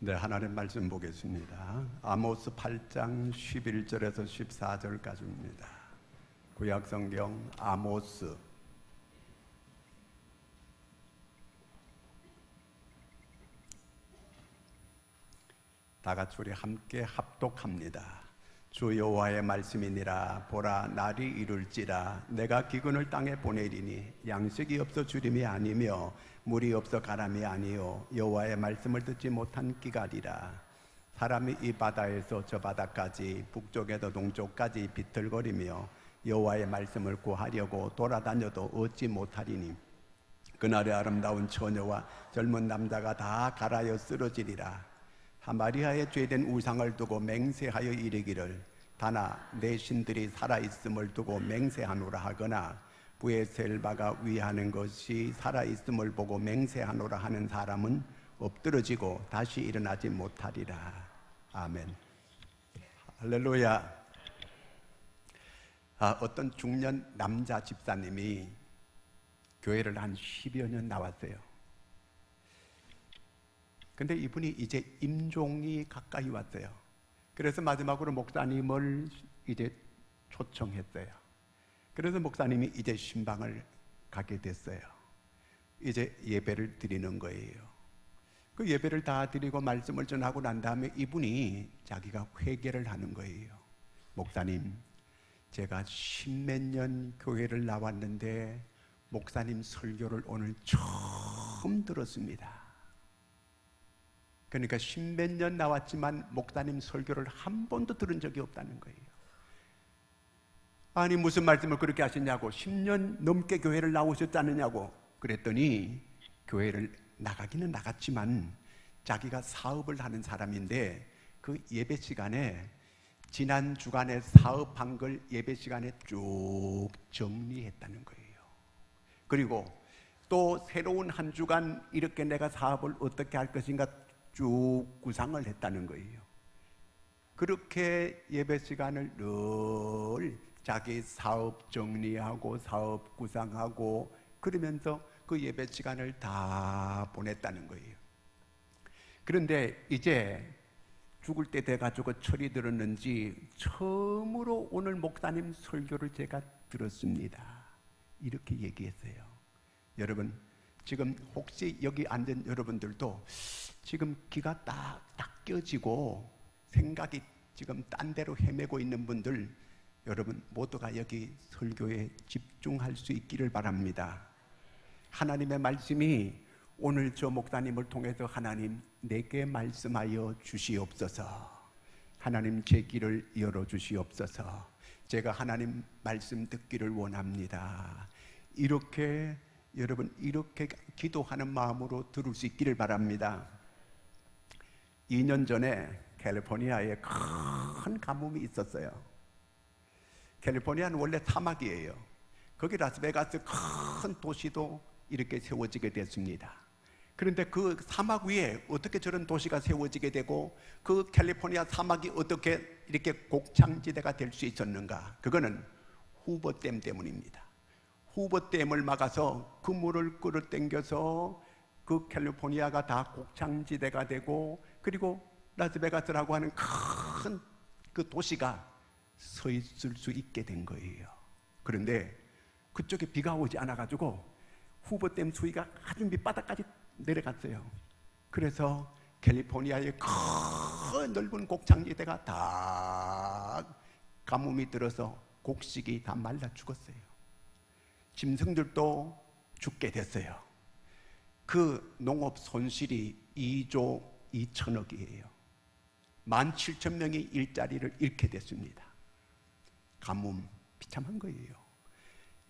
네, 하나님 말씀 보겠습니다. 아모스 8장 11절에서 14절까지입니다. 구약성경 아모스. 다 같이 우리 함께 합독합니다. 주 여호와의 말씀이니라. 보라, 날이 이룰지라. 내가 기근을 땅에 보내리니 양식이 없어 주림이 아니며 물이 없어 가람이 아니요 여호와의 말씀을 듣지 못한 기갈이라. 사람이 이 바다에서 저 바다까지 북쪽에서 동쪽까지 비틀거리며 여호와의 말씀을 구하려고 돌아다녀도 얻지 못하리니 그날의 아름다운 처녀와 젊은 남자가 다 갈아여 쓰러지리라. 사마리아에 죄된 우상을 두고 맹세하여 이르기를 다나 내 신들이 살아있음을 두고 맹세하노라 하거나 브에셀바가 위하는 것이 살아있음을 보고 맹세하노라 하는 사람은 엎드러지고 다시 일어나지 못하리라. 아멘. 할렐루야. 어떤 중년 남자 집사님이 교회를 한 10여 년 나왔어요. 근데 이분이 이제 임종이 가까이 왔어요. 그래서 마지막으로 목사님을 이제 초청했어요. 그래서 목사님이 이제 신방을 가게 됐어요. 이제 예배를 드리는 거예요. 그 예배를 다 드리고 말씀을 전하고 난 다음에 이분이 자기가 회개를 하는 거예요. 목사님, 제가 10몇 년 교회를 나왔는데 목사님 설교를 오늘 처음 들었습니다. 그러니까 10몇 년 나왔지만 목사님 설교를 한 번도 들은 적이 없다는 거예요. 아니 무슨 말씀을 그렇게 하셨냐고, 10년 넘게 교회를 나오셨지 않느냐고 그랬더니 교회를 나가기는 나갔지만 자기가 사업을 하는 사람인데 그 예배 시간에 지난 주간에 사업한 걸 예배 시간에 쭉 정리했다는 거예요. 그리고 또 새로운 한 주간 이렇게 내가 사업을 어떻게 할 것인가 쭉 구상을 했다는 거예요. 그렇게 예배 시간을 늘 자기 사업 정리하고 사업 구상하고 그러면서 그 예배 시간을 다 보냈다는 거예요. 그런데 이제 죽을 때 돼가지고 철이 들었는지 처음으로 오늘 목사님 설교를 제가 들었습니다. 이렇게 얘기했어요. 여러분, 지금 혹시 여기 앉은 여러분들도 지금 귀가 딱 껴지고 생각이 지금 딴 데로 헤매고 있는 분들, 여러분 모두가 여기 설교에 집중할 수 있기를 바랍니다. 하나님의 말씀이 오늘 저 목사님을 통해서 하나님 내게 말씀하여 주시옵소서. 하나님 제 귀를 열어주시옵소서. 제가 하나님 말씀 듣기를 원합니다. 이렇게 여러분 이렇게 기도하는 마음으로 들을 수 있기를 바랍니다. 2년 전에 캘리포니아에 큰 가뭄이 있었어요. 캘리포니아는 원래 사막이에요. 거기 라스베가스 큰 도시도 이렇게 세워지게 됐습니다. 그런데 그 사막 위에 어떻게 저런 도시가 세워지게 되고 그 캘리포니아 사막이 어떻게 이렇게 곡창지대가 될 수 있었는가? 그거는 후버댐 때문입니다. 후버댐을 막아서 그 물을 끌어당겨서 그 캘리포니아가 다 곡창지대가 되고 그리고 라스베가스라고 하는 큰 그 도시가 서 있을 수 있게 된 거예요. 그런데 그쪽에 비가 오지 않아가지고 후버댐 수위가 아주 밑바닥까지 내려갔어요. 그래서 캘리포니아의 큰 넓은 곡창지대가 다 가뭄이 들어서 곡식이 다 말라 죽었어요. 짐승들도 죽게 됐어요. 그 농업 손실이 2조 2천억이에요. 17,000명이 일자리를 잃게 됐습니다. 가뭄 비참한 거예요.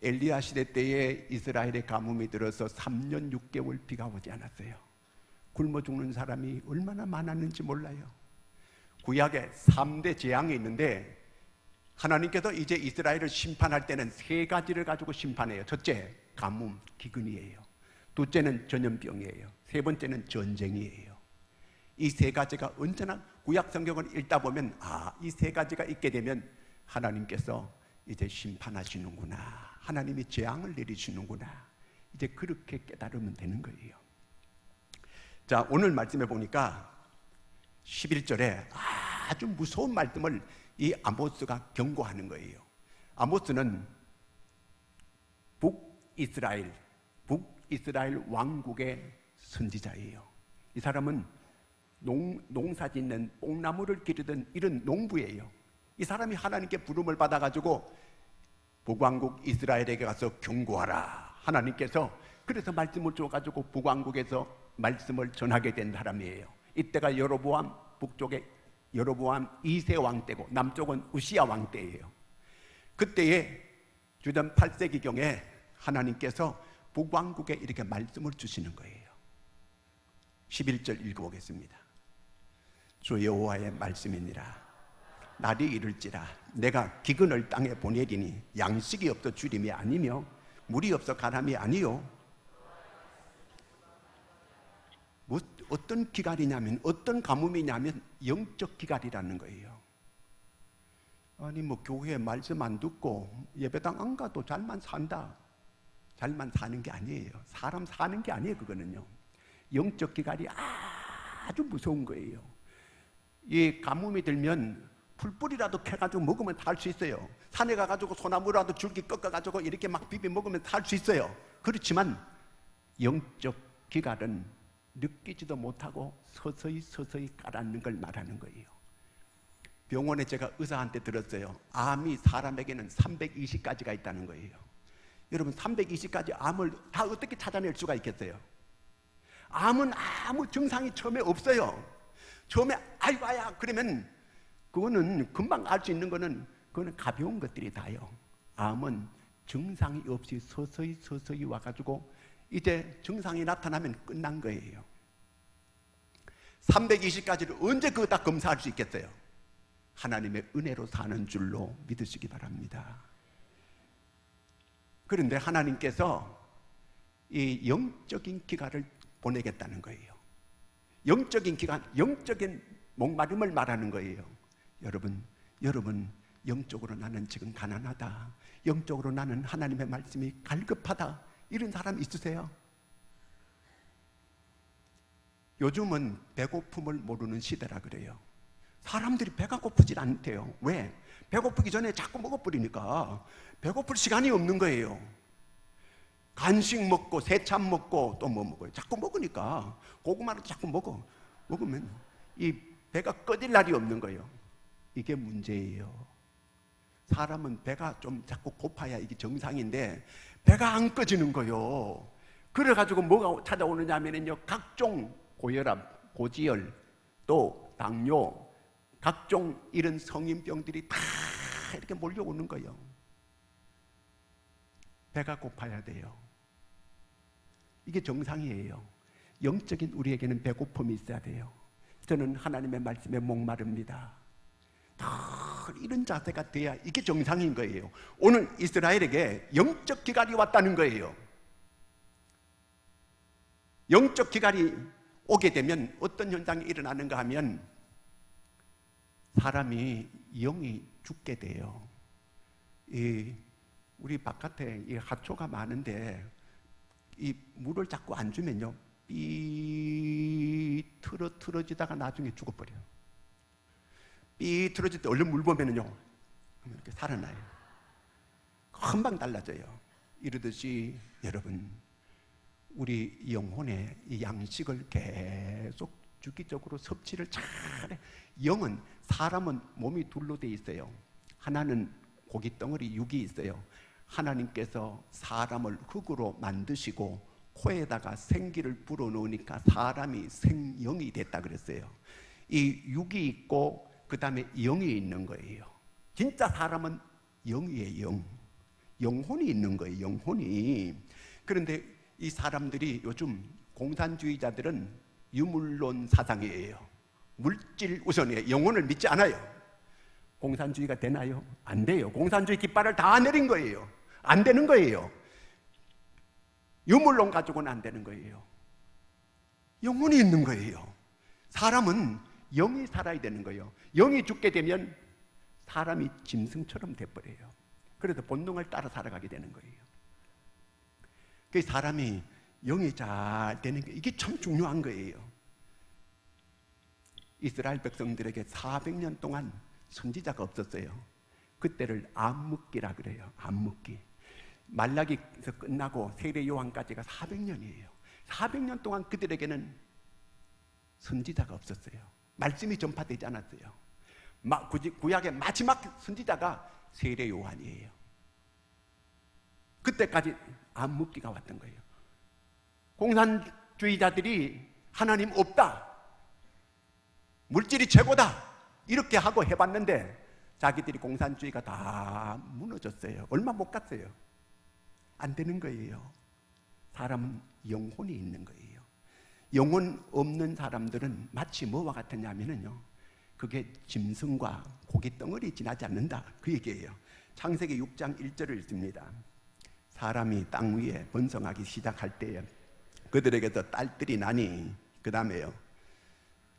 엘리야 시대 때에 이스라엘에 가뭄이 들어서 3년 6개월 비가 오지 않았어요. 굶어 죽는 사람이 얼마나 많았는지 몰라요. 구약에 3대 재앙이 있는데 하나님께서 이제 이스라엘을 심판할 때는 3가지를 가지고 심판해요. 첫째, 가뭄, 기근이에요. 둘째는 전염병이에요. 세 번째는 전쟁이에요. 이 3가지가 언제나 구약 성경을 읽다 보면 이 3가지가 있게 되면 하나님께서 이제 심판하시는구나, 하나님이 재앙을 내리시는구나, 이제 그렇게 깨달으면 되는 거예요. 자, 오늘 말씀해 보니까 11절에 아주 무서운 말씀을 이 아모스가 경고하는 거예요. 아모스는 북이스라엘 왕국의 선지자예요. 이 사람은 농사 짓는 뽕나무를 기르던 이런 농부예요. 이 사람이 하나님께 부름을 받아가지고 북왕국 이스라엘에게 가서 경고하라. 하나님께서 그래서 말씀을 줘가지고 북왕국에서 말씀을 전하게 된 사람이에요. 이때가 여로보암, 북쪽에 여로보암 2세 왕 때고 남쪽은 우시야 왕 때예요. 그때에 주전 8세기경에 하나님께서 북왕국에 이렇게 말씀을 주시는 거예요. 11절 읽어보겠습니다. 주 여호와의 말씀이니라. 날이 이를지라 내가 기근을 땅에 보내리니 양식이 없어 주림이 아니며 물이 없어 가람이 아니요. 어떤 기갈이냐면, 어떤 가뭄이냐면 영적 기갈이라는 거예요. 아니 뭐 교회 말씀 안 듣고 예배당 안 가도 잘만 산다. 잘만 사는 게 아니에요. 사람 사는 게 아니에요. 그거는요, 영적 기갈이 아주 무서운 거예요. 이 가뭄이 들면 풀뿌리라도 캐가지고 먹으면 살 수 있어요. 산에 가가지고 소나무라도 줄기 꺾어가지고 이렇게 막 비벼 먹으면 살 수 있어요. 그렇지만 영적 기갈은 느끼지도 못하고 서서히 가라앉는 걸 말하는 거예요. 병원에 제가 의사한테 들었어요. 암이 사람에게는 320가지가 있다는 거예요. 여러분 320가지 암을 다 어떻게 찾아낼 수가 있겠어요? 암은 아무 증상이 처음에 없어요. 처음에 아이고야 그러면 그거는 금방 알 수 있는 거는 그거는 가벼운 것들이 다요. 암은 증상이 없이 서서히 와가지고 이제 증상이 나타나면 끝난 거예요. 320가지를 언제 그거 다 검사할 수 있겠어요? 하나님의 은혜로 사는 줄로 믿으시기 바랍니다. 그런데 하나님께서 이 영적인 기갈을 보내겠다는 거예요. 영적인 기간, 영적인 목마름을 말하는 거예요. 여러분 영적으로 나는 지금 가난하다. 영적으로 나는 하나님의 말씀이 갈급하다. 이런 사람 있으세요? 요즘은 배고픔을 모르는 시대라 그래요. 사람들이 배가 고프질 않대요. 왜? 배고프기 전에 자꾸 먹어버리니까 배고플 시간이 없는 거예요. 간식 먹고 새참 먹고 또 뭐 먹어요. 자꾸 먹으니까 고구마를 자꾸 먹으면 이 배가 꺼질 날이 없는 거예요. 이게 문제예요. 사람은 배가 좀 자꾸 고파야 이게 정상인데 배가 안 꺼지는 거예요. 그래가지고 뭐가 찾아오느냐 하면요, 각종 고혈압, 고지혈, 또 당뇨, 각종 이런 성인병들이 다 이렇게 몰려오는 거예요. 배가 고파야 돼요. 이게 정상이에요. 영적인 우리에게는 배고픔이 있어야 돼요. 저는 하나님의 말씀에 목마릅니다. 이런 자세가 돼야 이게 정상인 거예요. 오늘 이스라엘에게 영적 기갈이 왔다는 거예요. 영적 기갈이 오게 되면 어떤 현상이 일어나는가 하면 사람이 영이 죽게 돼요. 우리 바깥에 이 하초가 많은데 이 물을 자꾸 안 주면요, 삐틀어지다가 나중에 죽어버려요. 삐틀어질 때 얼른 물 보면요 이렇게 살아나요. 금방 달라져요. 이러듯이 여러분, 우리 영혼의 이 양식을 계속 주기적으로 섭취를 잘해. 영은, 사람은 몸이 둘로 돼 있어요. 하나는 고깃덩어리 육이 있어요. 하나님께서 사람을 흙으로 만드시고 코에다가 생기를 불어넣으니까 사람이 생영이 됐다 그랬어요. 이 육이 있고 그 다음에 영이 있는 거예요. 진짜 사람은 영이에요. 영혼이 있는 거예요. 영혼이. 그런데 이 사람들이 요즘 공산주의자들은 유물론 사상이에요. 물질 우선이에요. 영혼을 믿지 않아요. 공산주의가 되나요? 안 돼요. 공산주의 깃발을 다 내린 거예요. 안 되는 거예요. 유물론 가지고는 안 되는 거예요. 영혼이 있는 거예요. 사람은 영이 살아야 되는 거예요. 영이 죽게 되면 사람이 짐승처럼 돼버려요. 그래서 본능을 따라 살아가게 되는 거예요. 그 사람이 영이 잘 되는 게 이게 참 중요한 거예요. 이스라엘 백성들에게 400년 동안 선지자가 없었어요. 그때를 암묵기라 그래요. 암묵기. 말라기에서 끝나고 세례 요한까지가 400년이에요. 400년 동안 그들에게는 선지자가 없었어요. 말씀이 전파되지 않았어요. 구약의 마지막 선지자가 세례 요한이에요. 그때까지 암묵기가 왔던 거예요. 공산주의자들이 하나님 없다, 물질이 최고다 이렇게 하고 해봤는데 자기들이 공산주의가 다 무너졌어요. 얼마 못 갔어요. 안 되는 거예요. 사람은 영혼이 있는 거예요. 영혼 없는 사람들은 마치 뭐와 같으냐면요, 그게 짐승과 고기 덩어리 지나지 않는다, 그 얘기예요. 창세기 6장 1절을 읽습니다. 사람이 땅 위에 번성하기 시작할 때에 그들에게서 딸들이 나니, 그 다음에요,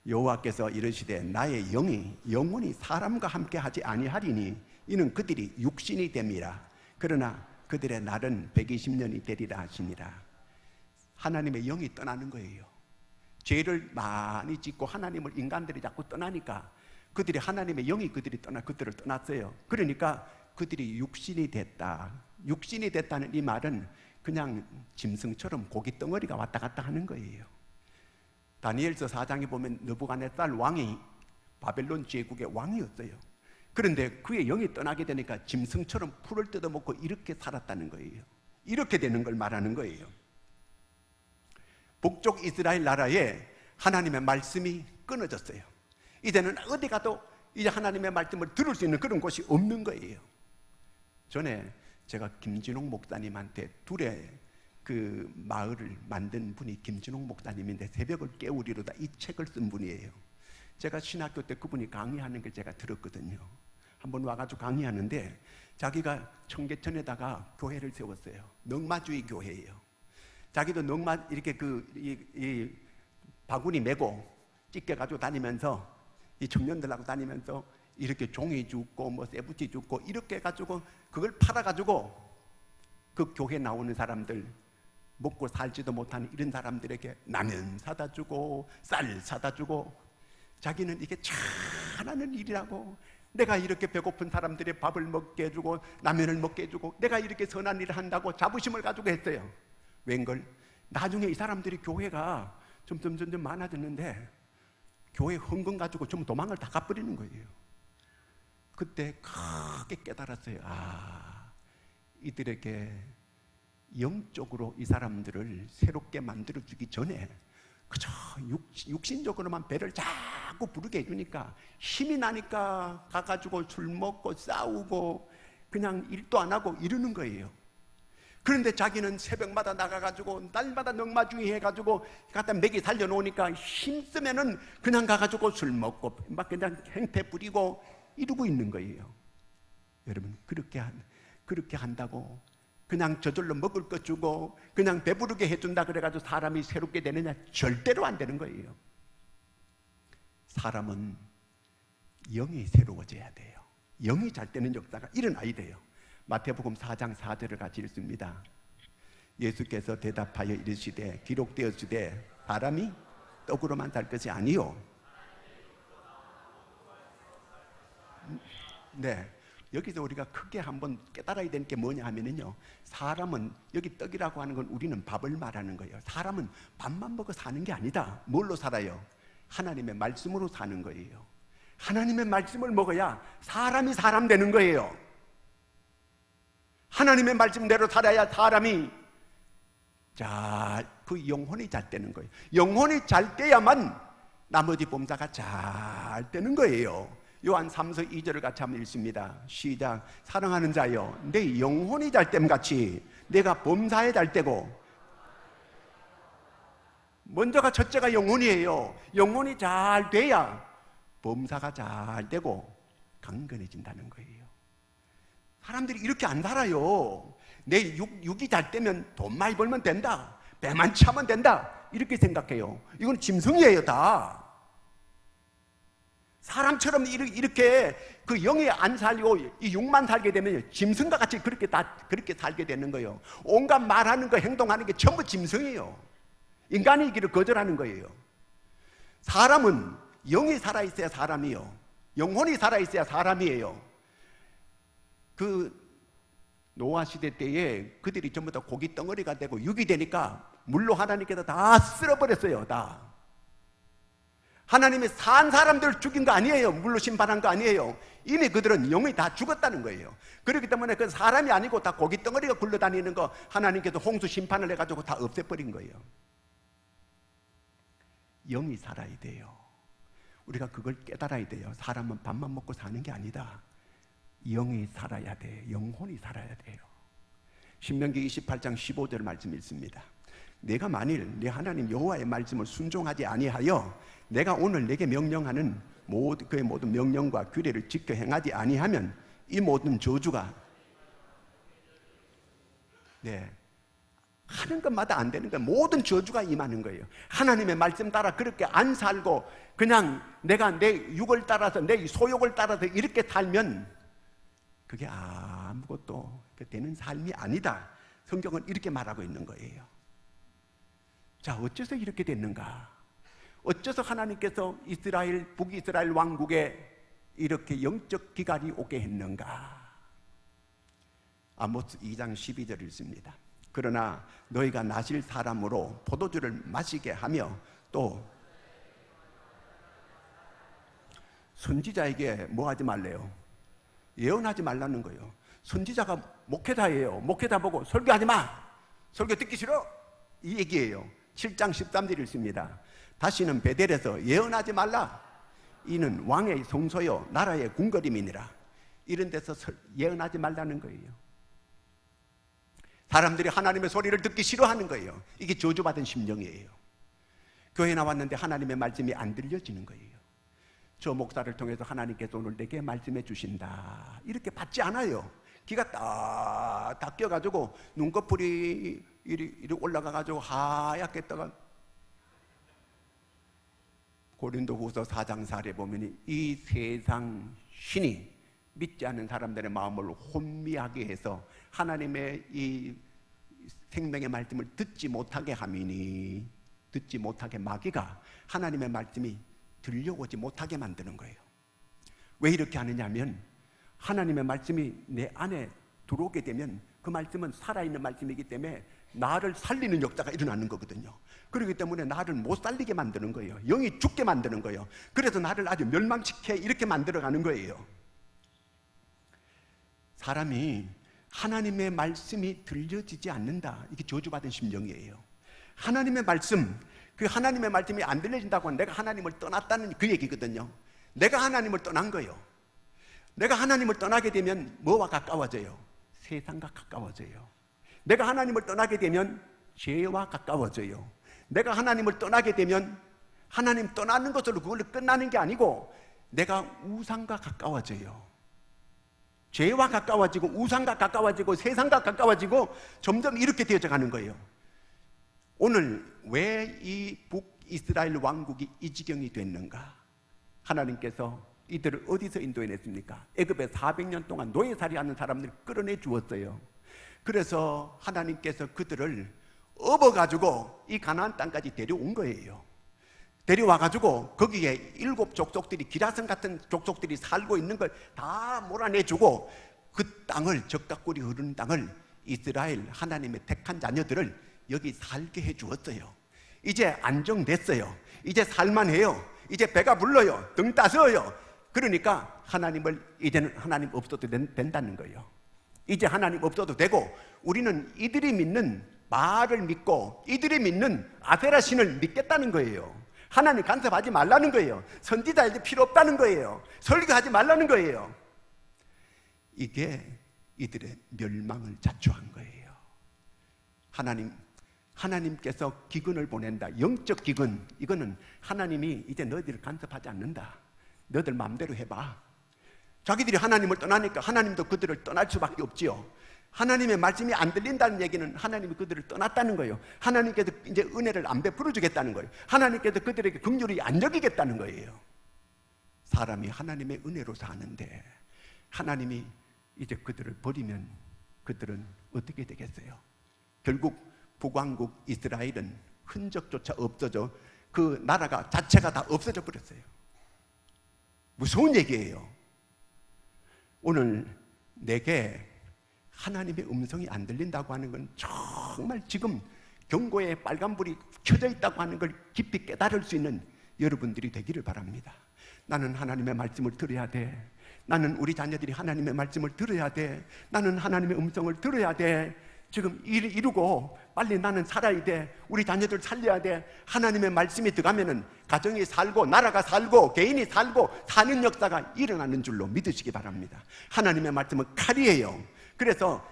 여호와께서 이르시되 나의 영혼이 사람과 함께 하지 아니하리니 이는 그들이 육신이 됨이라. 그러나 그들의 날은 120년이 되리라 하시니라. 하나님의 영이 떠나는 거예요. 죄를 많이 짓고 하나님을 인간들이 자꾸 떠나니까 그들이 하나님의 영이 그들을 떠났어요. 그러니까 그들이 육신이 됐다. 육신이 됐다는 이 말은 그냥 짐승처럼 고기 덩어리가 왔다 갔다 하는 거예요. 다니엘서 4장에 보면 느부갓네살 왕이 바벨론 제국의 왕이었어요. 그런데 그의 영이 떠나게 되니까 짐승처럼 풀을 뜯어먹고 이렇게 살았다는 거예요. 이렇게 되는 걸 말하는 거예요. 북쪽 이스라엘 나라에 하나님의 말씀이 끊어졌어요. 이제는 어디 가도 이제 하나님의 말씀을 들을 수 있는 그런 곳이 없는 거예요. 전에 제가 김진홍 목사님한테 둘의 그 마을을 만든 분이 김진홍 목사님인데 새벽을 깨우리로다 이 책을 쓴 분이에요. 제가 신학교 때 그분이 강의하는 걸 제가 들었거든요. 한번 와가지고 강의하는데 자기가 청계천에다가 교회를 세웠어요. 넉마주의 교회예요. 자기도 이렇게 이 바구니 메고 찢겨가지고 다니면서 이 청년들하고 다니면서 이렇게 종이 줍고 뭐 쇠붙이 줍고 이렇게 해가지고 그걸 팔아가지고 그 교회 나오는 사람들, 먹고 살지도 못하는 이런 사람들에게 라면 사다 주고 쌀 사다 주고, 자기는 이게 잘하는 일이라고, 내가 이렇게 배고픈 사람들의 밥을 먹게 해주고 라면을 먹게 해주고 내가 이렇게 선한 일을 한다고 자부심을 가지고 했어요. 웬걸 나중에 이 사람들이 교회가 점점 많아졌는데 교회 헌금 가지고 좀 도망을 다 가버리는 거예요. 그때 크게 깨달았어요. 이들에게 영적으로 이 사람들을 새롭게 만들어주기 전에 그저 육신적으로만 배를 자꾸 부르게 해주니까 힘이 나니까 가가지고 술 먹고 싸우고 그냥 일도 안 하고 이러는 거예요. 그런데 자기는 새벽마다 나가가지고 날마다 넉마주의 해가지고 갖다 먹이 살려놓으니까 힘쓰면은 그냥 가가지고 술 먹고 막 그냥 행패 부리고 이러고 있는 거예요. 여러분, 그렇게 한다고 그냥 저절로 먹을 것 주고 그냥 배부르게 해준다 그래가지고 사람이 새롭게 되느냐? 절대로 안 되는 거예요. 사람은 영이 새로워져야 돼요. 영이 잘 되는 역사가 일어나야 돼요. 마태복음 4장 4절을 같이 읽습니다. 예수께서 대답하여 이르시되 기록되었으되 사람이 떡으로만 살 것이 아니요. 네, 여기서 우리가 크게 한번 깨달아야 되는 게 뭐냐 하면요, 사람은 여기 떡이라고 하는 건 우리는 밥을 말하는 거예요. 사람은 밥만 먹어 사는 게 아니다. 뭘로 살아요? 하나님의 말씀으로 사는 거예요. 하나님의 말씀을 먹어야 사람이 사람 되는 거예요. 하나님의 말씀대로 살아야 사람이 그 영혼이 잘 되는 거예요. 영혼이 잘 돼야만 나머지 범사가 잘 되는 거예요. 요한 3서 2절을 같이 한번 읽습니다. 시작. 사랑하는 자여, 내 영혼이 잘 됨 같이 내가 범사에 잘 되고. 먼저가 첫째가 영혼이에요. 영혼이 잘 돼야 범사가 잘 되고 강건해진다는 거예요. 사람들이 이렇게 안 살아요. 내 육이 잘 되면 돈 많이 벌면 된다, 배만 차면 된다, 이렇게 생각해요. 이건 짐승이에요. 다 사람처럼 이렇게 그 영이 안 살고 이 육만 살게 되면 짐승과 같이 그렇게 살게 되는 거예요. 온갖 말하는 거, 행동하는 게 전부 짐승이에요. 인간이기를 거절하는 거예요. 사람은 영이 살아있어야 사람이요, 영혼이 살아있어야 사람이에요. 그 노아 시대 때에 그들이 전부 다 고기 덩어리가 되고 육이 되니까 물로 하나님께서 다 쓸어버렸어요. 다 하나님이 산 사람들을 죽인 거 아니에요. 물로 심판한 거 아니에요. 이미 그들은 영이 다 죽었다는 거예요. 그렇기 때문에 그 사람이 아니고 다 고기 덩어리가 굴러다니는 거 하나님께서 홍수 심판을 해가지고 다 없애버린 거예요. 영이 살아야 돼요. 우리가 그걸 깨달아야 돼요. 사람은 밥만 먹고 사는 게 아니다. 영이 살아야 돼. 영혼이 살아야 돼요. 신명기 28장 15절 말씀 읽습니다. 내가 만일 내 하나님 여호와의 말씀을 순종하지 아니하여 내가 오늘 내게 명령하는 그의 모든 명령과 규례를 지켜 행하지 아니하면 이 모든 저주가 하는 것마다 안 되는 거예요. 모든 저주가 임하는 거예요. 하나님의 말씀 따라 그렇게 안 살고 그냥 내가 내 육을 따라서 내 소욕을 따라서 이렇게 살면 그게 아무것도 되는 삶이 아니다. 성경은 이렇게 말하고 있는 거예요. 자, 어째서 이렇게 됐는가? 어째서 하나님께서 북이스라엘 왕국에 이렇게 영적 기갈이 오게 했는가? 아모스 2장 12절 읽습니다. 그러나 너희가 나실 사람으로 포도주를 마시게 하며 또 선지자에게 뭐 하지 말래요? 예언하지 말라는 거예요. 선지자가 목회자예요. 목회자 보고 설교하지 마, 설교 듣기 싫어, 이 얘기예요. 7장 13절 읽습니다. 다시는 베델에서 예언하지 말라. 이는 왕의 성소요 나라의 궁궐임이니라. 이런 데서 예언하지 말라는 거예요. 사람들이 하나님의 소리를 듣기 싫어하는 거예요. 이게 저주받은 심정이에요. 교회 나왔는데 하나님의 말씀이 안 들려지는 거예요. 저 목사를 통해서 하나님께서 오늘 내게 말씀해 주신다, 이렇게 받지 않아요. 귀가 딱 닦여가지고 눈꺼풀이 이리 올라가가지고 하얗게 떠가. 고린도후서 4장 4절에 보면 이 세상 신이 믿지 않는 사람들의 마음을 혼미하게 해서 하나님의 이 생명의 말씀을 듣지 못하게 함이니, 듣지 못하게 마귀가 하나님의 말씀이 들려오지 못하게 만드는 거예요. 왜 이렇게 하느냐면 하나님의 말씀이 내 안에 들어오게 되면 그 말씀은 살아있는 말씀이기 때문에 나를 살리는 역사가 일어나는 거거든요. 그렇기 때문에 나를 못 살리게 만드는 거예요. 영이 죽게 만드는 거예요. 그래서 나를 아주 멸망시켜 이렇게 만들어가는 거예요. 사람이 하나님의 말씀이 들려지지 않는다, 이게 저주받은 심정이에요. 하나님의 말씀, 그 하나님의 말씀이 안 들려진다고 하면 내가 하나님을 떠났다는 그 얘기거든요. 내가 하나님을 떠난 거예요. 내가 하나님을 떠나게 되면 뭐와 가까워져요? 세상과 가까워져요. 내가 하나님을 떠나게 되면 죄와 가까워져요. 내가 하나님을 떠나게 되면 하나님 떠나는 것으로 그걸로 끝나는 게 아니고 내가 우상과 가까워져요. 죄와 가까워지고 우상과 가까워지고 세상과 가까워지고 점점 이렇게 되어져 가는 거예요. 오늘 왜 이 북이스라엘 왕국이 이 지경이 됐는가? 하나님께서 이들을 어디서 인도해냈습니까? 애굽에 400년 동안 노예살이하는 사람들을 끌어내 주었어요. 그래서 하나님께서 그들을 업어가지고 이 가나안 땅까지 데려온 거예요. 데려와가지고 거기에 7 족속들이, 기라성 같은 족속들이 살고 있는 걸 다 몰아내주고 그 땅을, 적각꿀이 흐르는 땅을 이스라엘 하나님의 택한 자녀들을 여기 살게 해주었어요. 이제 안정됐어요. 이제 살만해요. 이제 배가 불러요. 등 따스워요. 그러니까 이제는 하나님 없어도 된다는 거예요. 이제 하나님 없어도 되고 우리는 이들이 믿는 바알을 믿고 이들이 믿는 아세라 신을 믿겠다는 거예요. 하나님 간섭하지 말라는 거예요. 선지자 이제 필요 없다는 거예요. 설교하지 말라는 거예요. 이게 이들의 멸망을 자초한 거예요. 하나님께서 기근을 보낸다. 영적 기근. 이거는 하나님이 이제 너희들을 간섭하지 않는다. 너희들 마음대로 해봐. 자기들이 하나님을 떠나니까 하나님도 그들을 떠날 수밖에 없지요. 하나님의 말씀이 안 들린다는 얘기는 하나님이 그들을 떠났다는 거예요. 하나님께서 이제 은혜를 안 베풀어 주겠다는 거예요. 하나님께서 그들에게 긍휼히 안 여기겠다는 거예요. 사람이 하나님의 은혜로 사는데 하나님이 이제 그들을 버리면 그들은 어떻게 되겠어요? 결국 북왕국 이스라엘은 흔적조차 없어져 그 나라가 자체가 다 없어져 버렸어요. 무서운 얘기예요. 오늘 내게 하나님의 음성이 안 들린다고 하는 건 정말 지금 경고에 빨간불이 켜져 있다고 하는 걸 깊이 깨달을 수 있는 여러분들이 되기를 바랍니다. 나는 하나님의 말씀을 들어야 돼. 나는 우리 자녀들이 하나님의 말씀을 들어야 돼. 나는 하나님의 음성을 들어야 돼. 지금 이루고 빨리 나는 살아야 돼. 우리 자녀들 살려야 돼. 하나님의 말씀이 들어가면은 가정이 살고 나라가 살고 개인이 살고 사는 역사가 일어나는 줄로 믿으시기 바랍니다. 하나님의 말씀은 칼이에요. 그래서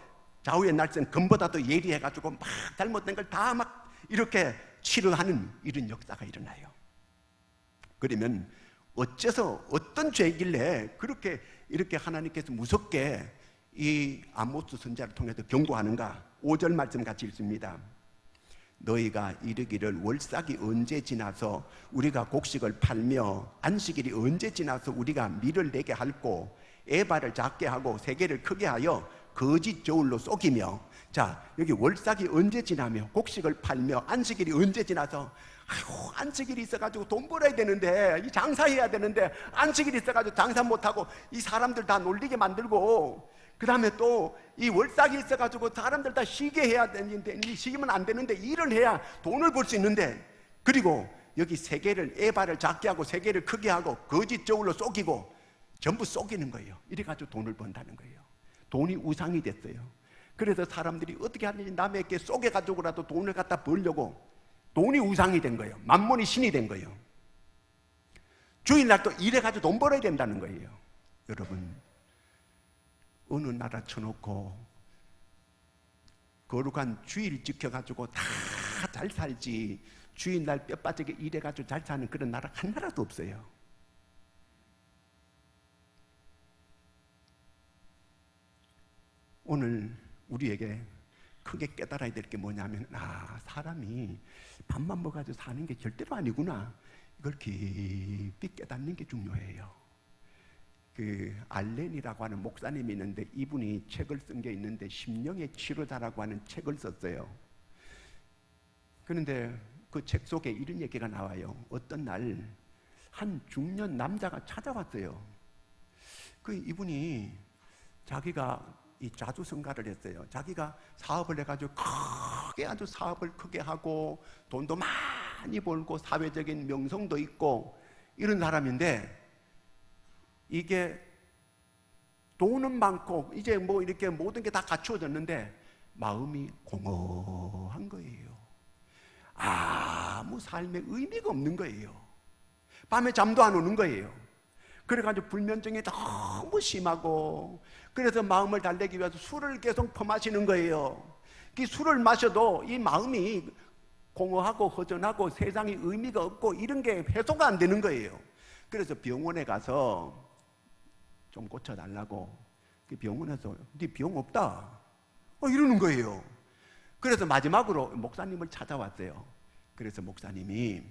좌우의 날선 금보다도 예리해가지고 막 잘못된 걸 다 막 이렇게 치료하는 이런 역사가 일어나요. 그러면 어째서 어떤 죄이길래 그렇게 이렇게 하나님께서 무섭게 이 아모스 선지자를 통해서 경고하는가? 5절 말씀 같이 읽습니다. 너희가 이르기를 월삭이 언제 지나서 우리가 곡식을 팔며 안식일이 언제 지나서 우리가 밀을 내게 할꼬 에바를 작게 하고 세계를 크게 하여 거짓 저울로 속이며. 자, 여기 월삭이 언제 지나며 곡식을 팔며 안식일이 언제 지나서, 아이고 안식일이 있어가지고 돈 벌어야 되는데, 이 장사해야 되는데 안식일이 있어가지고 장사 못하고 이 사람들 다 놀리게 만들고, 그 다음에 또 이 월삭이 있어가지고 사람들 다 쉬게 해야 되는데, 쉬기면 안 되는데 일을 해야 돈을 벌 수 있는데, 그리고 여기 세계를 에바를 작게 하고 세계를 크게 하고 거짓 저울로 속이고 전부 속이는 거예요. 이래가지고 돈을 번다는 거예요. 돈이 우상이 됐어요. 그래서 사람들이 어떻게 하는지 남에게 속여가지고라도 돈을 갖다 벌려고 돈이 우상이 된 거예요. 만몬이 신이 된 거예요. 주일날 또 일해가지고 돈 벌어야 된다는 거예요. 여러분, 어느 나라 쳐놓고 거룩한 주일 지켜가지고 다 잘 살지, 주일날 뼈 빠지게 일해가지고 잘 사는 그런 나라 한 나라도 없어요. 오늘 우리에게 크게 깨달아야 될 게 뭐냐면, 사람이 밥만 먹어가지고 사는 게 절대로 아니구나. 이걸 깊이 깨닫는 게 중요해요. 그 알렌이라고 하는 목사님이 있는데, 이분이 책을 쓴 게 있는데 심령의 치료자라고 하는 책을 썼어요. 그런데 그 책 속에 이런 얘기가 나와요. 어떤 날 한 중년 남자가 찾아왔어요. 그 이분이 자기가 이 자주성가를 했어요. 자기가 사업을 해가지고 크게, 아주 사업을 크게 하고 돈도 많이 벌고 사회적인 명성도 있고 이런 사람인데, 이게 돈은 많고 이제 뭐 이렇게 모든 게 다 갖추어졌는데 마음이 공허한 거예요. 아무 삶에 의미가 없는 거예요. 밤에 잠도 안 오는 거예요. 그래가지고 불면증이 너무 심하고, 그래서 마음을 달래기 위해서 술을 계속 퍼마시는 거예요. 그 술을 마셔도 이 마음이 공허하고 허전하고 세상에 의미가 없고 이런 게 해소가 안 되는 거예요. 그래서 병원에 가서 좀 고쳐달라고, 그 병원에서 네 병 없다 이러는 거예요. 그래서 마지막으로 목사님을 찾아왔어요. 그래서 목사님이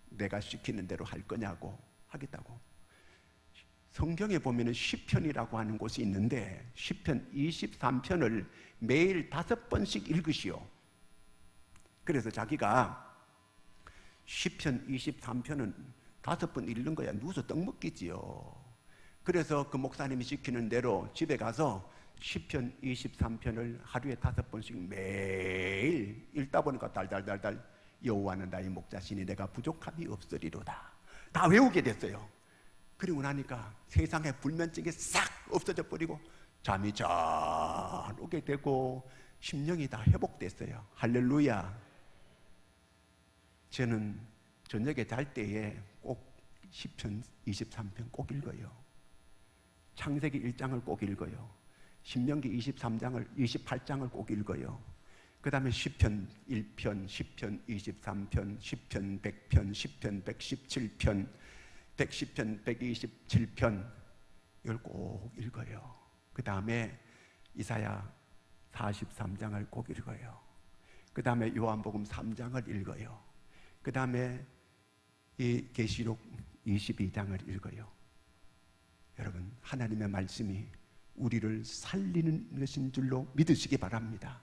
내가 시키는 대로 할 거냐고, 하겠다고. 성경에 보면은 시편이라고 하는 곳이 있는데, 시편 23편을 매일 5번씩 읽으시오. 그래서 자기가 시편 23편은 5번 읽는 거야. 누워서 떡 먹기지요. 그래서 그 목사님이 시키는 대로 집에 가서 시편 23편을 하루에 5번씩 매일 읽다 보니까 달달달달, 여호와는 나의 목자시니 내가 부족함이 없으리로다, 다 외우게 됐어요. 그리고 나니까 세상의 불면증이 싹 없어져 버리고 잠이 잘 오게 되고 심령이 다 회복됐어요. 할렐루야. 저는 저녁에 잘 때에 꼭 시편 23편 꼭 읽어요. 창세기 1장을 꼭 읽어요. 신명기 28장을 꼭 읽어요. 그 다음에 시편 1편, 시편 23편, 시편 100편, 시편 117편, 110편, 127편 이걸 꼭 읽어요. 그 다음에 이사야 43장을 꼭 읽어요. 그 다음에 요한복음 3장을 읽어요. 그 다음에 이 계시록 22장을 읽어요. 여러분, 하나님의 말씀이 우리를 살리는 것인 줄로 믿으시기 바랍니다.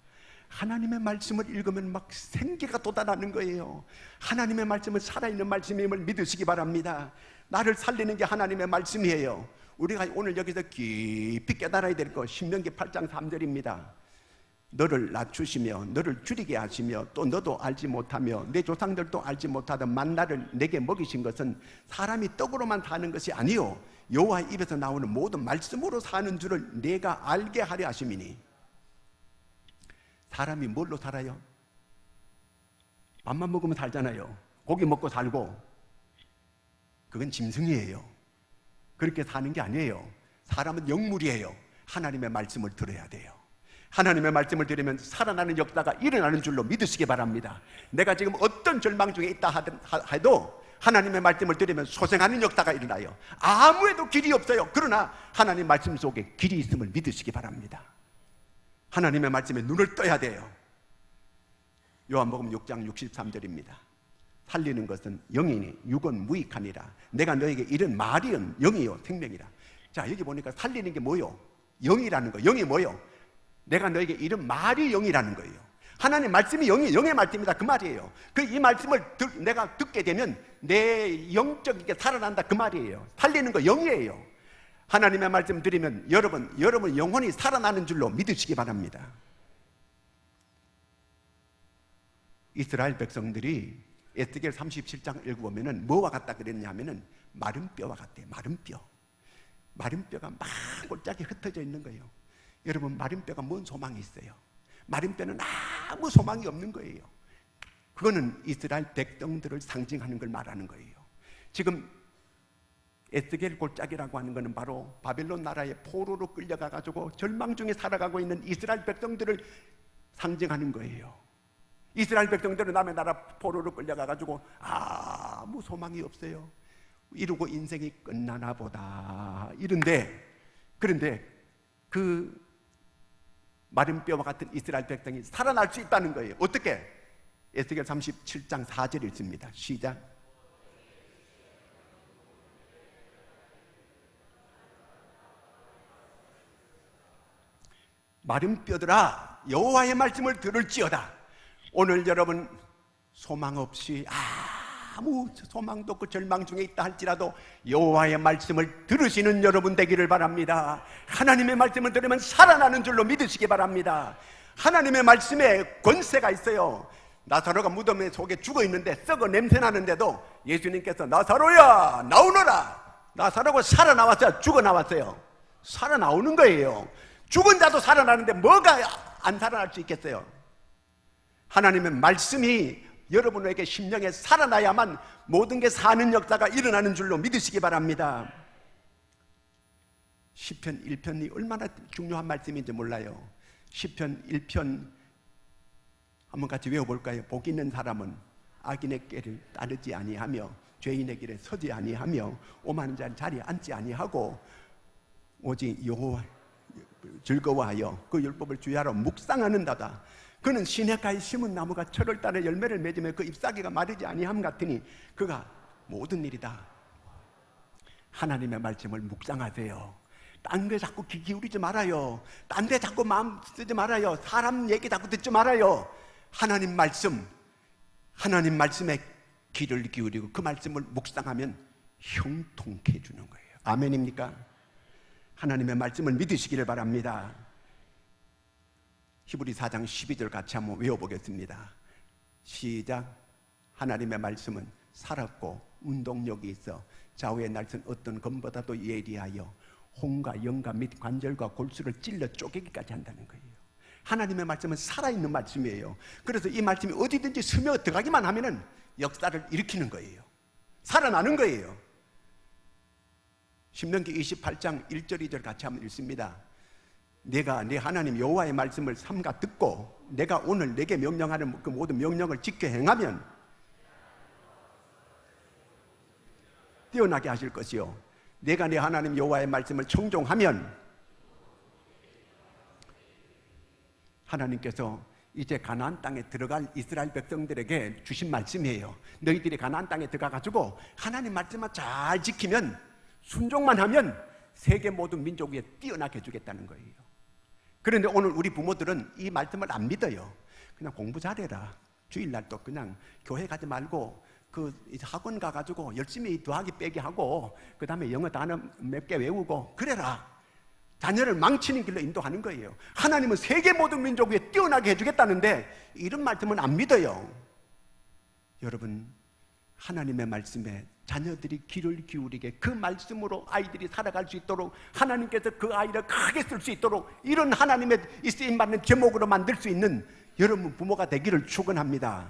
하나님의 말씀을 읽으면 막 생기가 돋아나는 거예요. 하나님의 말씀은 살아있는 말씀임을 믿으시기 바랍니다. 나를 살리는 게 하나님의 말씀이에요. 우리가 오늘 여기서 깊이 깨달아야 될 거 신명기 8장 3절입니다. 너를 낮추시며 너를 줄이게 하시며 또 너도 알지 못하며 내 조상들도 알지 못하던 만나를 내게 먹이신 것은 사람이 떡으로만 사는 것이 아니요 여호와의 입에서 나오는 모든 말씀으로 사는 줄을 내가 알게 하려 하심이니. 사람이 뭘로 살아요? 밥만 먹으면 살잖아요. 고기 먹고 살고. 그건 짐승이에요. 그렇게 사는 게 아니에요. 사람은 영물이에요. 하나님의 말씀을 들어야 돼요. 하나님의 말씀을 들으면 살아나는 역사가 일어나는 줄로 믿으시기 바랍니다. 내가 지금 어떤 절망 중에 있다 해도 하나님의 말씀을 들으면 소생하는 역사가 일어나요. 아무에도 길이 없어요. 그러나 하나님 말씀 속에 길이 있음을 믿으시기 바랍니다. 하나님의 말씀에 눈을 떠야 돼요. 요한복음 6장 63절입니다. 살리는 것은 영이니 육은 무익하니라. 내가 너에게 이른 말이은 영이요 생명이라. 자, 여기 보니까 살리는 게 뭐요? 영이라는 거. 영이 뭐요? 내가 너에게 이른 말이 영이라는 거예요. 하나님 말씀이 영의 말씀이다 그 말이에요. 이 말씀을 내가 듣게 되면 내 영적인 살아난다 그 말이에요. 살리는 거 영이에요. 하나님의 말씀 들으면 여러분 영혼이 살아나는 줄로 믿으시기 바랍니다. 이스라엘 백성들이 에스겔 37장 읽어보면 뭐와 같다 그랬냐면은 마른 뼈와 같대요. 마른 뼈. 마른 뼈가 막 골짜기에 흩어져 있는 거예요. 여러분, 마른 뼈가 뭔 소망이 있어요? 마른 뼈는 아무 소망이 없는 거예요. 그거는 이스라엘 백성들을 상징하는 걸 말하는 거예요. 지금 에스겔 골짜기라고 하는 것은 바로 바벨론 나라의 포로로 끌려가가지고 절망 중에 살아가고 있는 이스라엘 백성들을 상징하는 거예요. 이스라엘 백성들은 남의 나라 포로로 끌려가가지고 아무 소망이 없어요. 이러고 인생이 끝나나 보다 그런데 그 마른 뼈와 같은 이스라엘 백성이 살아날 수 있다는 거예요. 어떻게? 에스겔 37장 4절 읽습니다. 시작. 마른 뼈들아 여호와의 말씀을 들을지어다. 오늘 여러분 소망 없이 아무 소망도 없고 절망 중에 있다 할지라도 여호와의 말씀을 들으시는 여러분 되기를 바랍니다. 하나님의 말씀을 들으면 살아나는 줄로 믿으시기 바랍니다. 하나님의 말씀에 권세가 있어요. 나사로가 무덤 속에 죽어 있는데 썩어 냄새 나는데도 예수님께서 나사로야 나오너라. 나사로가 살아나왔어요? 죽어 나왔어요? 살아나오는 거예요. 죽은 자도 살아나는데 뭐가 안 살아날 수 있겠어요? 하나님의 말씀이 여러분에게 심령에 살아나야만 모든 게 사는 역사가 일어나는 줄로 믿으시기 바랍니다. 시편 1편이 얼마나 중요한 말씀인지 몰라요. 시편 1편 한번 같이 외워볼까요? 복 있는 사람은 악인의 길을 따르지 아니하며 죄인의 길에 서지 아니하며 오만한 자의 자리에 앉지 아니하고 오직 여호와 즐거워하여 그 율법을 주야로 묵상하는다다. 그는 시냇가에 심은 나무가 철월달에 열매를 맺으며 그 잎사귀가 마르지 아니함 같으니 그가 모든 일이다. 하나님의 말씀을 묵상하세요. 딴 데 자꾸 귀 기울이지 말아요. 딴 데 자꾸 마음 쓰지 말아요. 사람 얘기 자꾸 듣지 말아요. 하나님 말씀에 귀를 기울이고 그 말씀을 묵상하면 형통케 해주는 거예요. 아멘입니까? 하나님의 말씀을 믿으시기를 바랍니다. 히브리 4장 12절 같이 한번 외워보겠습니다. 시작. 하나님의 말씀은 살았고 운동력이 있어 좌우의 날선 어떤 검보다도 예리하여 혼과 영과 및 관절과 골수를 찔러 쪼개기까지 한다는 거예요. 하나님의 말씀은 살아있는 말씀이에요. 그래서 이 말씀이 어디든지 스며 들어가기만 하면은 역사를 일으키는 거예요. 살아나는 거예요. 신명기 28장 1절 2절 같이 한번 읽습니다. 내가 네 하나님 여호와의 말씀을 삼가 듣고 내가 오늘 내게 명령하는 그 모든 명령을 지켜 행하면 뛰어나게 하실 것이요 내가 네 하나님 여호와의 말씀을 청종하면 하나님께서 이제 가나안 땅에 들어갈 이스라엘 백성들에게 주신 말씀이에요. 너희들이 가나안 땅에 들어가가지고 하나님 말씀만 잘 지키면 순종만 하면 세계 모든 민족 위에 뛰어나게 해주겠다는 거예요. 그런데 오늘 우리 부모들은 이 말씀을 안 믿어요. 그냥 공부 잘해라. 주일날도 그냥 교회 가지 말고 그 학원 가가지고 열심히 더하기 빼기 하고 그 다음에 영어 단어 몇 개 외우고 그래라. 자녀를 망치는 길로 인도하는 거예요. 하나님은 세계 모든 민족 위에 뛰어나게 해주겠다는데 이런 말씀은 안 믿어요. 여러분, 하나님의 말씀에 자녀들이 귀를 기울이게 그 말씀으로 아이들이 살아갈 수 있도록 하나님께서 그 아이를 크게 쓸 수 있도록 이런 하나님의 이 쓰임받는 제목으로 만들 수 있는 여러분 부모가 되기를 축원합니다.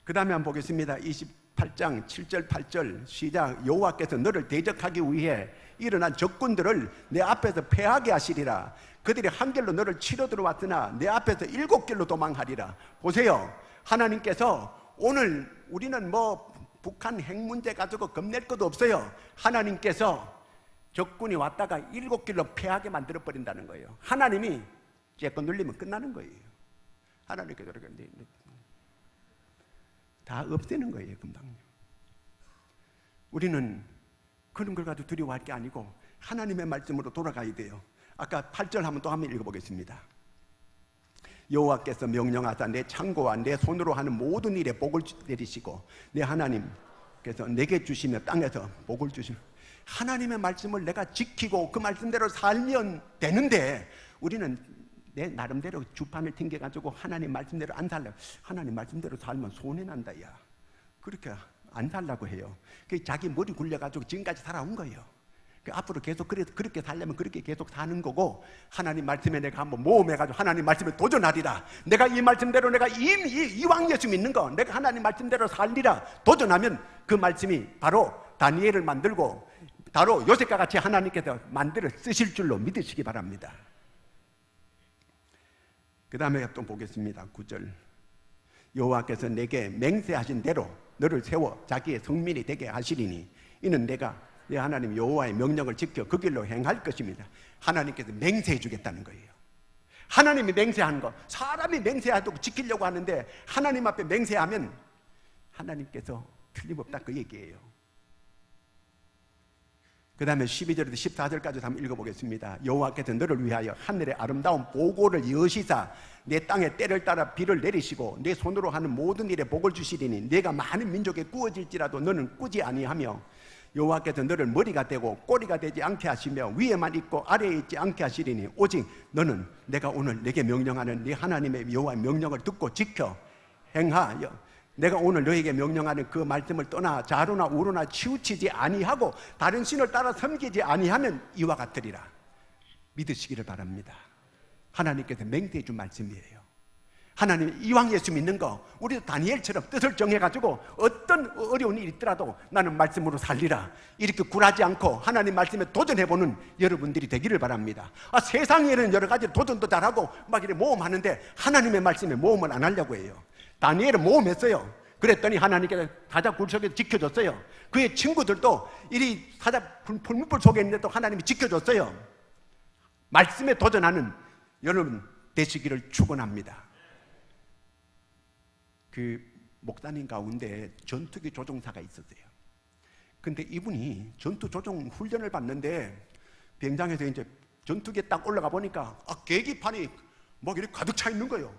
그 다음에 한번 보겠습니다. 28장 7절 8절 시작. 여호와께서 너를 대적하기 위해 일어난 적군들을 내 앞에서 패하게 하시리라. 그들이 한 길로 너를 치러 들어왔으나 내 앞에서 7길로 도망하리라. 보세요, 하나님께서 오늘 우리는 뭐 북한 핵 문제 가지고 겁낼 것도 없어요. 하나님께서 적군이 왔다가 7길로 패하게 만들어 버린다는 거예요. 하나님이 쬐끔 눌리면 끝나는 거예요. 하나님께서 그렇게 다 없애는 거예요, 금방요. 우리는 그런 걸 가지고 두려워할 게 아니고 하나님의 말씀으로 돌아가야 돼요. 아까 8절 한번 또 한번 읽어보겠습니다. 여호와께서 명령하사 내 창고와 내 손으로 하는 모든 일에 복을 내리시고 내 하나님께서 내게 주시며 땅에서 복을 주시며, 하나님의 말씀을 내가 지키고 그 말씀대로 살면 되는데 우리는 내 나름대로 주판을 튕겨가지고 하나님 말씀대로 안 살려고, 하나님 말씀대로 살면 손해난다 야, 그렇게 안 살라고 해요. 자기 머리 굴려가지고 지금까지 살아온 거예요. 앞으로 계속 그렇게 살려면 그렇게 계속 사는 거고, 하나님 말씀에 내가 한번 모험해가지고 하나님 말씀에 도전하리라. 내가 이 말씀대로 내가 이왕 예수 믿는 거 내가 하나님 말씀대로 살리라. 도전하면 그 말씀이 바로 다니엘을 만들고 바로 요셉과 같이 하나님께서 만들어 쓰실 줄로 믿으시기 바랍니다. 그 다음에 또 보겠습니다. 9절. 여호와께서 내게 맹세하신 대로 너를 세워 자기의 성민이 되게 하시리니 이는 내가 내 하나님 여호와의 명령을 지켜 그 길로 행할 것입니다. 하나님께서 맹세해 주겠다는 거예요. 하나님이 맹세하는 거, 사람이 맹세하고 지키려고 하는데 하나님 앞에 맹세하면 하나님께서 틀림없다 그 얘기예요. 그 다음에 12절에서 14절까지 한번 읽어보겠습니다. 여호와께서 너를 위하여 하늘의 아름다운 보고를 여시사 내 땅에 때를 따라 비를 내리시고 내 손으로 하는 모든 일에 복을 주시리니 내가 많은 민족에 구워질지라도 너는 꾸지 아니하며 여호와께서 너를 머리가 되고 꼬리가 되지 않게 하시며 위에만 있고 아래에 있지 않게 하시리니 오직 너는 내가 오늘 내게 명령하는 네 하나님의 여호와의 명령을 듣고 지켜 행하여 내가 오늘 너에게 명령하는 그 말씀을 떠나 좌로나 우로나 치우치지 아니하고 다른 신을 따라 섬기지 아니하면 이와 같으리라. 믿으시기를 바랍니다. 하나님께서 맹세해 준 말씀이에요. 하나님 이왕 예수 믿는 거 우리도 다니엘처럼 뜻을 정해가지고 어떤 어려운 일이 있더라도 나는 말씀으로 살리라, 이렇게 굴하지 않고 하나님 말씀에 도전해보는 여러분들이 되기를 바랍니다. 세상에는 여러 가지 도전도 잘하고 막 이렇게 모험하는데 하나님의 말씀에 모험을 안 하려고 해요. 다니엘은 모험했어요. 그랬더니 하나님께서 사자 굴 속에서 지켜줬어요. 그의 친구들도 이리 사자 풀무불 속에 있는데도 하나님이 지켜줬어요. 말씀에 도전하는 여러분 되시기를 축원합니다. 그 목사님 가운데 전투기 조종사가 있었어요. 근데 이분이 전투 조종 훈련을 받는데 비행장에서 이제 전투기에 딱 올라가 보니까 계기판이 막 이렇게 가득 차 있는 거예요.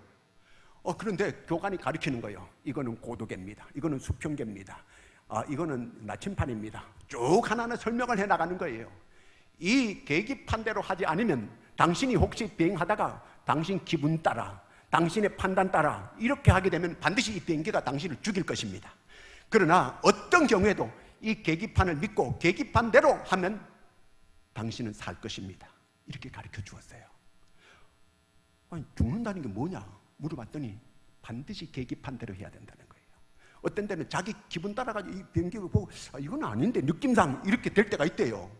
그런데 교관이 가르치는 거예요. 이거는 고도계입니다. 이거는 수평계입니다. 이거는 나침판입니다. 쭉 하나하나 설명을 해 나가는 거예요. 이 계기판대로 하지 않으면 당신이 혹시 비행하다가 당신 기분 따라 당신의 판단 따라 이렇게 하게 되면 반드시 이 비행기가 당신을 죽일 것입니다. 그러나 어떤 경우에도 이 계기판을 믿고 계기판대로 하면 당신은 살 것입니다. 이렇게 가르쳐 주었어요. 아니, 죽는다는 게 뭐냐 물어봤더니 반드시 계기판대로 해야 된다는 거예요. 어떤 때는 자기 기분 따라가지고 이 비행기를 보고 이건 아닌데 느낌상 이렇게 될 때가 있대요.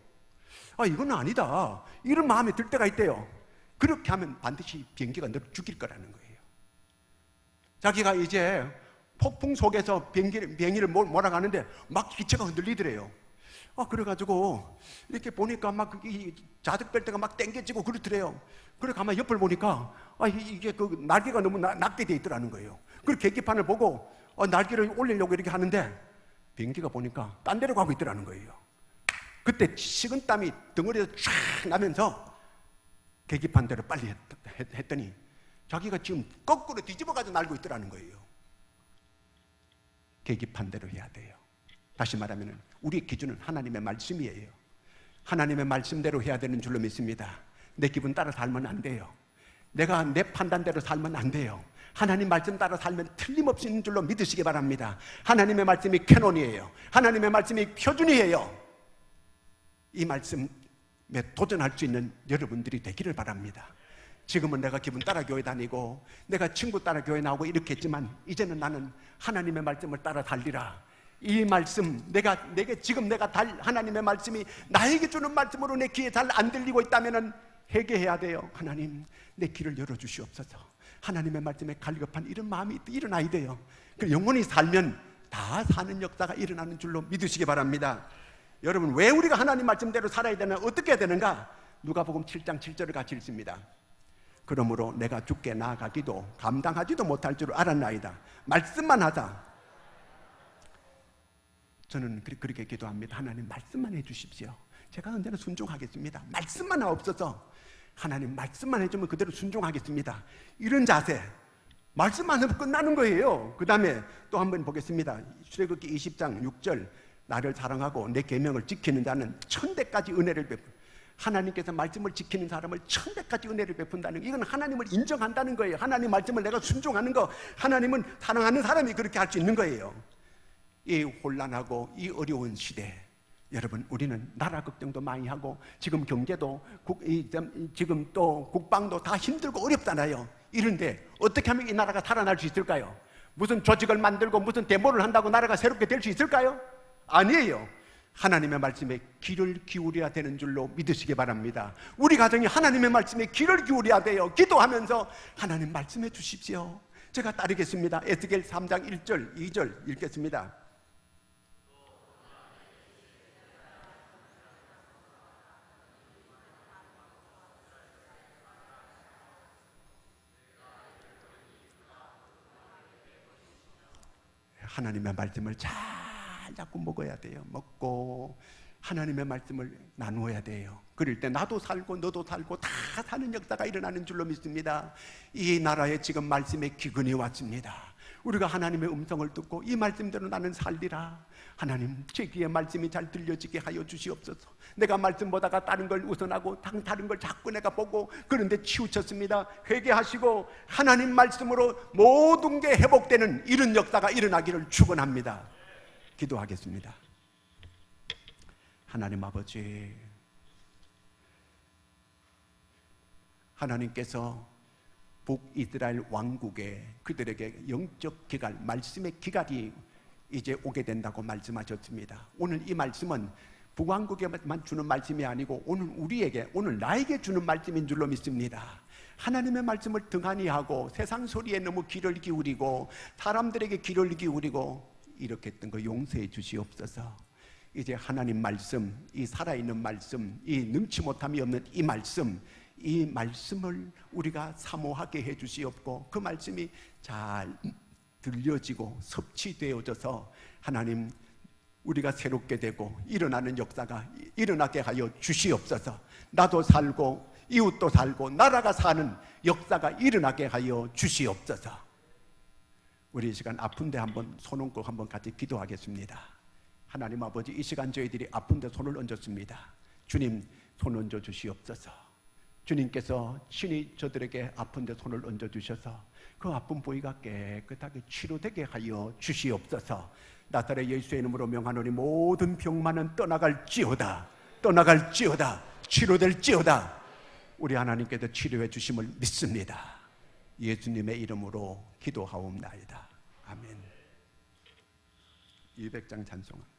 이건 아니다 이런 마음이 들 때가 있대요. 그렇게 하면 반드시 비행기가 너를 죽일 거라는 거예요. 자기가 이제 폭풍 속에서 비행기를 몰아가는데 막 기체가 흔들리더래요. 그래가지고 이렇게 보니까 막 이 자석벨트가 막 당겨지고 그렇더래요. 그래 가만 옆을 보니까 이게 그 날개가 너무 낮게 돼 있더라는 거예요. 그리고 계기판을 보고 날개를 올리려고 이렇게 하는데 비행기가 보니까 딴 데로 가고 있더라는 거예요. 그때 식은땀이 덩어리에서 쫙 나면서 계기판 대로 빨리 했더니 자기가 지금 거꾸로 뒤집어가지고 날고 있더라는 거예요. 계기판 대로 해야 돼요. 다시 말하면 우리의 기준은 하나님의 말씀이에요. 하나님의 말씀대로 해야 되는 줄로 믿습니다. 내 기분 따라 살면 안 돼요. 내가 내 판단대로 살면 안 돼요. 하나님 말씀 따라 살면 틀림없이 있는 줄로 믿으시기 바랍니다. 하나님의 말씀이 캐논이에요. 하나님의 말씀이 표준이에요. 이 말씀에 도전할 수 있는 여러분들이 되기를 바랍니다. 지금은 내가 기분 따라 교회 다니고 내가 친구 따라 교회 나오고 이렇게 했지만 이제는 나는 하나님의 말씀을 따라 달리라. 이 말씀, 내게 지금 하나님의 말씀이 나에게 주는 말씀으로 내 귀에 잘 안 들리고 있다면 회개해야 돼요. 하나님, 내 귀를 열어주시옵소서. 하나님의 말씀에 갈급한 이런 마음이 일어나야 돼요. 영원히 살면 다 사는 역사가 일어나는 줄로 믿으시기 바랍니다. 여러분, 왜 우리가 하나님 말씀대로 살아야 되나, 어떻게 해야 되는가? 누가복음 7장 7절을 같이 읽습니다. 그러므로 내가 주께 나아가기도 감당하지도 못할 줄 알았나이다. 말씀만 하자. 저는 그렇게 기도합니다. 하나님 말씀만 해주십시오. 제가 언제나 순종하겠습니다. 말씀만 없어서 하나님 말씀만 해주면 그대로 순종하겠습니다. 이런 자세, 말씀만 하면 끝나는 거예요. 그 다음에 또 한번 보겠습니다. 출애굽기 20장 6절, 나를 사랑하고 내 계명을 지키는 자는 1000배까지 은혜를 베푼다. 하나님께서 말씀을 지키는 사람을 1000배까지 은혜를 베푼다는 거, 이건 하나님을 인정한다는 거예요. 하나님 말씀을 내가 순종하는 거, 하나님은 사랑하는 사람이 그렇게 할 수 있는 거예요. 이 혼란하고 이 어려운 시대, 여러분, 우리는 나라 걱정도 많이 하고 지금 경제도 지금 또 국방도 다 힘들고 어렵잖아요. 이런데 어떻게 하면 이 나라가 살아날 수 있을까요? 무슨 조직을 만들고 무슨 데모를 한다고 나라가 새롭게 될 수 있을까요? 아니에요. 하나님의 말씀에 귀를 기울여야 되는 줄로 믿으시기 바랍니다. 우리 가정이 하나님의 말씀에 귀를 기울여야 돼요. 기도하면서 하나님 말씀해 주십시오. 제가 따르겠습니다. 에스겔 3장 1절 2절 읽겠습니다. 하나님의 말씀을 잘 자꾸 먹어야 돼요. 먹고 하나님의 말씀을 나누어야 돼요. 그럴 때 나도 살고 너도 살고 다 사는 역사가 일어나는 줄로 믿습니다. 이 나라에 지금 말씀의 기근이 왔습니다. 우리가 하나님의 음성을 듣고 이 말씀대로 나는 살리라. 하나님, 제 귀에 말씀이 잘 들려지게 하여 주시옵소서. 내가 말씀 보다가 다른 걸 우선하고 다른 걸 자꾸 내가 보고 그런데 치우쳤습니다. 회개하시고 하나님 말씀으로 모든 게 회복되는 이런 역사가 일어나기를 축원합니다. 기도하겠습니다. 하나님 아버지, 하나님께서 북이스라엘 왕국에 그들에게 영적 기갈, 말씀의 기갈이 이제 오게 된다고 말씀하셨습니다. 오늘 이 말씀은 북왕국에만 주는 말씀이 아니고 오늘 나에게 주는 말씀인 줄로 믿습니다. 하나님의 말씀을 등한히 하고 세상 소리에 너무 귀를 기울이고 사람들에게 귀를 기울이고 이렇게 했던 거 용서해 주시옵소서. 이제 하나님 말씀, 이 살아있는 말씀, 이 능치 못함이 없는 이 말씀을 우리가 사모하게 해 주시옵고 그 말씀이 잘 들려지고 섭취되어져서 하나님, 우리가 새롭게 되고 일어나는 역사가 일어나게 하여 주시옵소서. 나도 살고 이웃도 살고 나라가 사는 역사가 일어나게 하여 주시옵소서. 우리 이 시간 아픈데 한번 손 얹고 한번 같이 기도하겠습니다. 하나님 아버지, 이 시간 저희들이 아픈데 손을 얹었습니다. 주님, 손 얹어 주시옵소서. 주님께서 친히 저들에게 아픈데 손을 얹어 주셔서 그 아픈 부위가 깨끗하게 치료되게 하여 주시옵소서. 나사렛 예수의 이름으로 명하노니 모든 병만은 떠나갈지어다, 치료될지어다. 우리 하나님께서 치료해 주심을 믿습니다. 예수님의 이름으로 기도하옵나이다. 아멘. 200장 찬송합니다.